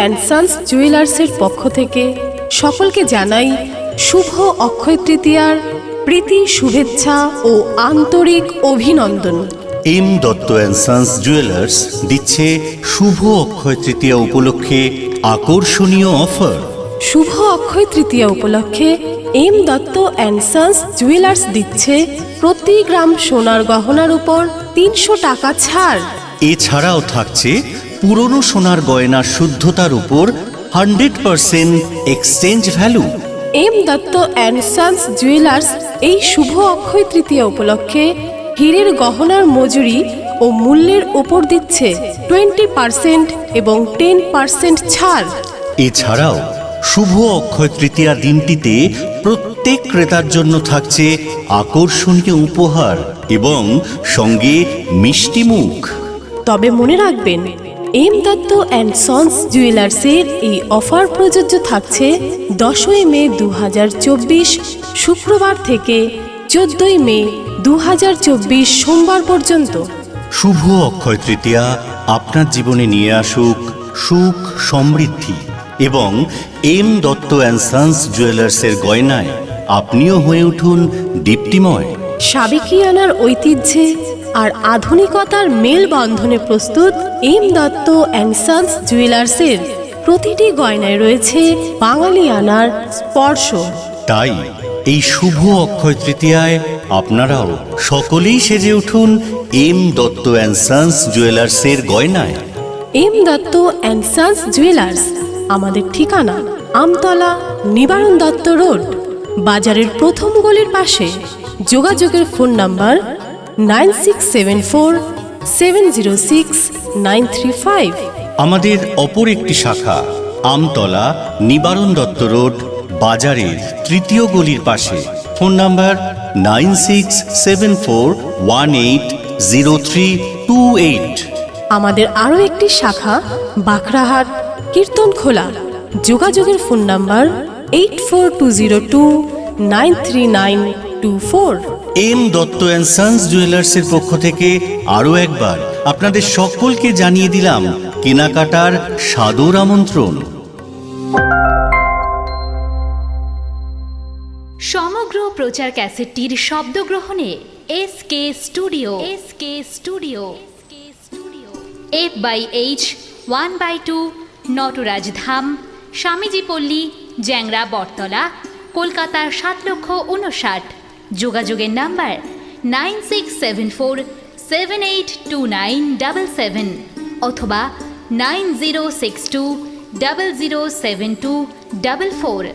And sons জুয়েলার্সের পক্ষ থেকে সকলকে জানাই শুভ অক্ষয় তৃতীয়ার প্রীতি শুভেচ্ছা ও আন্তরিক অভিনন্দন। M Dutta and sons jewellers দিচ্ছে শুভ অক্ষয় তৃতীয়া উপলক্ষে আকর্ষণীয় অফার। শুভ অক্ষয় তৃতীয়া উপলক্ষে M Dutta and sons jewellers দিচ্ছে প্রতি গ্রাম সোনার গহনার উপর 300 টাকা ছাড়। এছাড়াও থাকছে পুরনো সোনার গয়নার শুদ্ধতার উপর 100% exchange value. M Dutta and sons jewellers এই শুভ অক্ষয় তৃতীয়া উপলক্ষে হীরের গহনার মজুরি ও মূল্যের উপর দিচ্ছে 20% এবং 10% ছাড়। এছাড়াও শুভ অক্ষয় তৃতীয়া দিনটিতে প্রত্যেক ক্রেতার জন্য থাকছে আকর্ষণীয় উপহার এবং সঙ্গে মিষ্টি মুখ। তবে মনে রাখবেন, এম দত্ত অ্যান্ড সন্স জুয়েলার্সের এই অফার প্রযোজ্য থাকছে 10ই মে 2024 শুক্রবার থেকে 14ই মে 2024 সোমবার পর্যন্ত। শুভ অক্ষয় তৃতীয়া আপনার জীবনে নিয়ে আসুক সুখ সমৃদ্ধি এবং এম দত্ত অ্যান্ড সন্স জুয়েলার্সের গয়নায় আপনিও হয়ে উঠুন দীপ্তিময়। সাবেকিয়ানার ঐতিহ্যে আর আধুনিকতার মেলবন্ধনে প্রস্তুত এম দত্ত অ্যান্ড সন্স জুয়েলার্সের প্রতিটি গয়নায় রয়েছে বাঙালিয়ানার স্পর্শ। তাই এই শুভ অক্ষয় তৃতীয়ায় আপনারাও সকলেই সেজে উঠুন এম দত্ত অ্যান্ড সন্স জুয়েলার্সের গয়নায়। M Dutta and sons jewellers, আমাদের ঠিকানা আমতলা নিবারণ দত্ত রোড, বাজারের প্রথম গলির পাশে। যোগাযোগের ফোন নাম্বার 9674706935। আমাদের অপর একটি শাখা আমতলা নিবারণ দত্ত রোড, বাজারের তৃতীয় গলির পাশে। Phone number 9674180328। আমাদের আরও একটি শাখা বাখরাহাট কীর্তনখোলা। যোগাযোগের phone number 8420293924। M Dutta and sons জুয়েলার্সের পক্ষ থেকে আরও একবার আপনাদের সকলকে জানিয়ে দিলাম কেনাকাটার সাদর আমন্ত্রণ। সমগ্র প্রচার ক্যাসেটটির শব্দগ্রহণে এসকে স্টুডিও F/H 1/2 নটরাজ ধাম, স্বামীজি পল্লী, জ্যাংরা, বটতলা, কলকাতা 7,59,000। যোগাযোগের নাম্বার 9674782977 অথবা 9062007244।